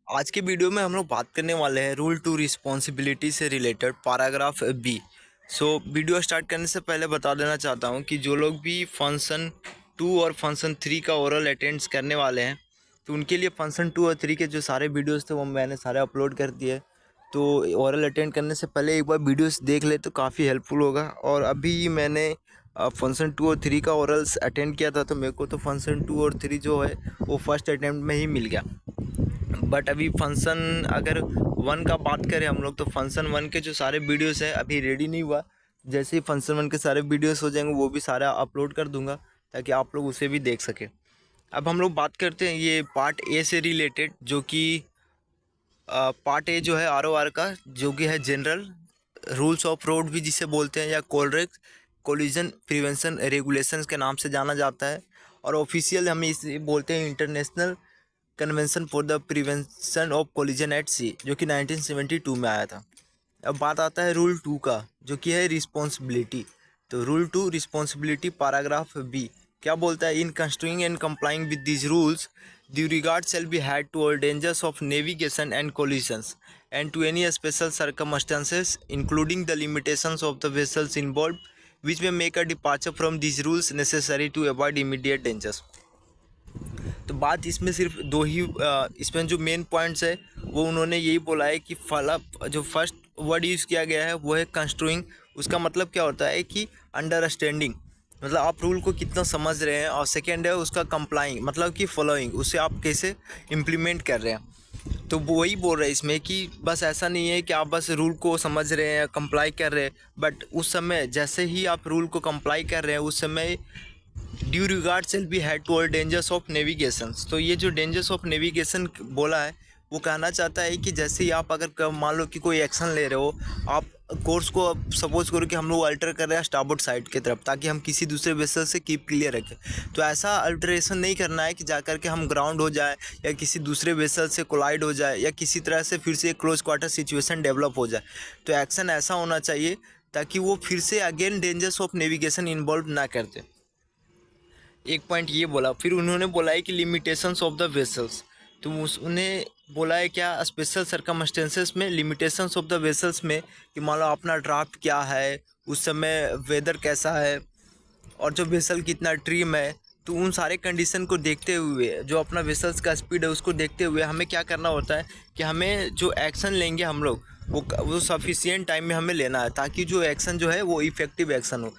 आज के वीडियो में हम लोग बात करने वाले हैं रूल टू रिस्पॉन्सिबिलिटी से related paragraph B. Video start करने से पहले बता देना चाहता हूं कि जो लोग भी फंक्शन 2 और फंक्शन 3 का ओरल अटेंड्स करने वाले हैं तो उनके लिए फंक्शन 2 और 3 के जो सारे वीडियोस थे वो मैंने सारे अपलोड कर दिए। तो ओरल अटेंड करने से पहले एक बार वीडियोस देख ले तो काफ़ी हेल्पफुल होगा। और अभी मैंने फंक्शन 2 और 3 का ओरल्स अटेंड किया था तो मेरे को तो फंक्शन 2 और 3 जो है वो फर्स्ट अटैम्प्ट में ही मिल गया। बट अभी फंक्शन अगर 1 का बात करें हम लोग तो फंक्शन 1 के जो सारे वीडियोस हैं अभी रेडी नहीं हुआ। जैसे ही फंक्शन 1 के सारे वीडियोस हो जाएंगे वो भी सारा अपलोड कर दूंगा ताकि आप लोग उसे भी देख सकें। अब हम लोग बात करते हैं ये पार्ट ए से रिलेटेड, जो कि पार्ट ए जो है ROR का, जो कि है जनरल रूल्स ऑफ रोड भी जिसे बोलते हैं, या कोलिजन प्रिवेंशन रेगुलेशंस के नाम से जाना जाता है। और ऑफिशियल हम इसे बोलते हैं international convention for the prevention of collision at sea, जो कि 1972 में आया था। अब बात आता है रूल 2 का, जो कि है रिस्पॉन्सिबिलिटी। तो रूल 2 रिस्पॉन्सिबिलिटी पैराग्राफ बी क्या बोलता है? In constructing and complying with these rules due regard shall be had to all dangers of navigation and collisions and to any special circumstances including the limitations of the vessels involved which may make a departure from these rules necessary to avoid immediate dangers. तो बात इसमें सिर्फ दो ही इसमें जो main points है वो उन्होंने यही बोला है कि जो फर्स्ट वर्ड यूज़ किया गया है वो है कंस्ट्रूइंग। उसका मतलब क्या होता है कि अंडरस्टैंडिंग, मतलब आप रूल को कितना समझ रहे हैं। और सेकेंड है उसका कंप्लाइंग, मतलब कि फॉलोइंग, उसे आप कैसे इम्प्लीमेंट कर रहे हैं। तो वो वही बोल रहे हैं इसमें कि बस ऐसा नहीं है कि आप बस रूल को समझ रहे हैं, कंप्लाई कर रहे हैं, बट उस समय जैसे ही आप रूल को कंप्लाई कर रहे हैं उस समय due regard shall be had to all dangers of navigation. तो ये जो डेंजर्स ऑफ नेविगेशन बोला है वो कहना चाहता है कि जैसे ही आप अगर मान लो कि कोई एक्शन ले रहे हो, आप कोर्स को सपोज करो कि हम लोग अल्टर कर रहे हैं स्टारबोर्ड साइड की तरफ ताकि हम किसी दूसरे वेसल से कीप क्लियर रखें। तो ऐसा अल्टरेशन नहीं करना है कि जाकर के हम ग्राउंड हो जाए या किसी दूसरे वेसल से कोलाइड हो जाए या किसी तरह से फिर से क्लोज क्वार्टर सिचुएशन डेवलप हो जाए। तो एक्शन ऐसा होना चाहिए ताकि वो फिर से again dangers of navigation involve ना करते। एक पॉइंट ये बोला। फिर उन्होंने बोला है कि लिमिटेशंस ऑफ द वेसल्स, तो उन्हें बोला है क्या स्पेशल सर्कमस्टेंसेस में लिमिटेशंस ऑफ द वेसल्स में कि मान लो अपना ड्राफ्ट क्या है, उस समय वेदर कैसा है और जो वेसल कितना ट्रिम है। तो उन सारे कंडीशन को देखते हुए, जो अपना वेसल्स का स्पीड है उसको देखते हुए हमें क्या करना होता है कि हमें जो एक्शन लेंगे हम लोग वो सफिशिएंट टाइम में हमें लेना है ताकि जो एक्शन जो है वो इफ़ेक्टिव एक्शन हो।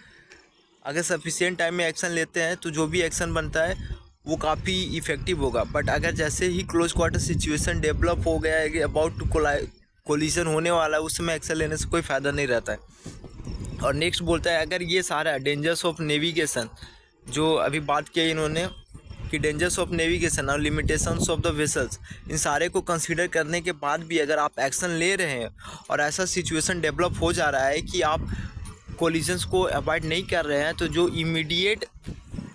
अगर सफिशिएंट टाइम में एक्शन लेते हैं तो जो भी एक्शन बनता है वो काफ़ी इफ़ेक्टिव होगा। बट अगर जैसे ही क्लोज क्वार्टर सिचुएशन डेवलप हो गया है कि अबाउट टू कोलिजन होने वाला है, उस समय एक्शन लेने से कोई फ़ायदा नहीं रहता है। और नेक्स्ट बोलता है अगर ये सारा डेंजर्स ऑफ नेविगेशन जो अभी बात किया इन्होंने कि डेंजर्स ऑफ नेविगेशन और लिमिटेशंस ऑफ द वेसल्स, इन सारे को कंसीडर करने के बाद भी अगर आप एक्शन ले रहे हैं और ऐसा सिचुएशन डेवलप हो जा रहा है कि आप कोलिजन्स को अवॉइड नहीं कर रहे हैं, तो जो इमीडिएट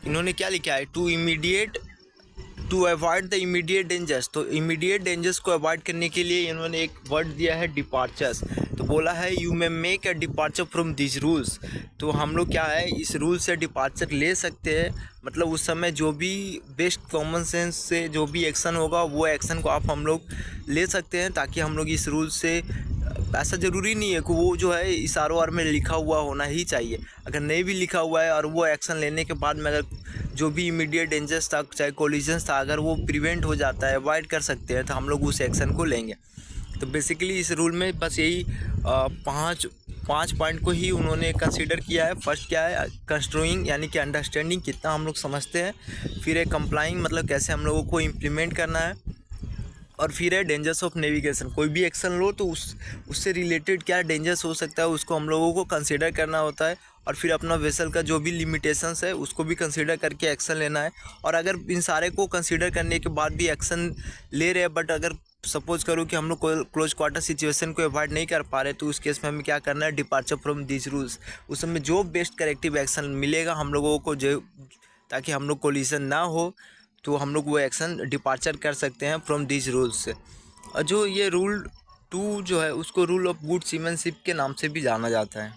इन्होंने क्या लिखा है to avoid the immediate dangers. तो इमीडिएट डेंजर्स को अवॉइड करने के लिए इन्होंने एक वर्ड दिया है डिपार्चर्स। तो बोला है you may make a departure from this rules. तो हम लोग क्या है इस रूल से डिपार्चर ले सकते हैं, मतलब उस समय जो भी बेस्ट कॉमन सेंस से जो भी एक्शन होगा वो एक्शन को हम लोग ले सकते हैं ताकि हम लोग इस रूल से, ऐसा ज़रूरी नहीं है कि वो जो है इस ROR में लिखा हुआ होना ही चाहिए। अगर नहीं भी लिखा हुआ है और वो एक्शन लेने के बाद में अगर जो भी इमीडिएट डेंजर्स था चाहे कोलिजन्स था अगर वो प्रिवेंट हो जाता है, अवॉइड कर सकते हैं, तो हम लोग उस एक्शन को लेंगे। तो बेसिकली इस रूल में बस यही पाँच पॉइंट को ही उन्होंने कंसीडर किया है। फर्स्ट क्या है कंस्ट्रूइंग, यानी कि अंडरस्टैंडिंग कितना हम लोग समझते हैं। फिर है कंप्लाइंग, मतलब कैसे हम लोगों को इम्प्लीमेंट करना है। और फिर है डेंजर्स ऑफ नेविगेशन, कोई भी एक्शन लो तो उससे रिलेटेड क्या डेंजर्स हो सकता है उसको हम लोगों को कंसीडर करना होता है। और फिर अपना वेसल का जो भी लिमिटेशंस है उसको भी कंसीडर करके एक्शन लेना है। और अगर इन सारे को कंसीडर करने के बाद भी एक्शन ले रहे हैं, बट अगर सपोज करो कि हम लोग क्लोज क्वार्टर सिचुएशन को अवॉइड नहीं कर पा रहे, तो उस केस में हमें क्या करना है डिपार्चर फ्रॉम दिस रूल्स। उस समय जो बेस्ट करेक्टिव एक्शन मिलेगा हम लोगों को, जो ताकि हम लोग कोलिजन ना हो, तो हम लोग वो एक्शन डिपार्चर कर सकते हैं फ्रॉम दिस रूल्स से। और जो ये रूल 2 जो है उसको रूल ऑफ गुड सीमनशिप के नाम से भी जाना जाता है।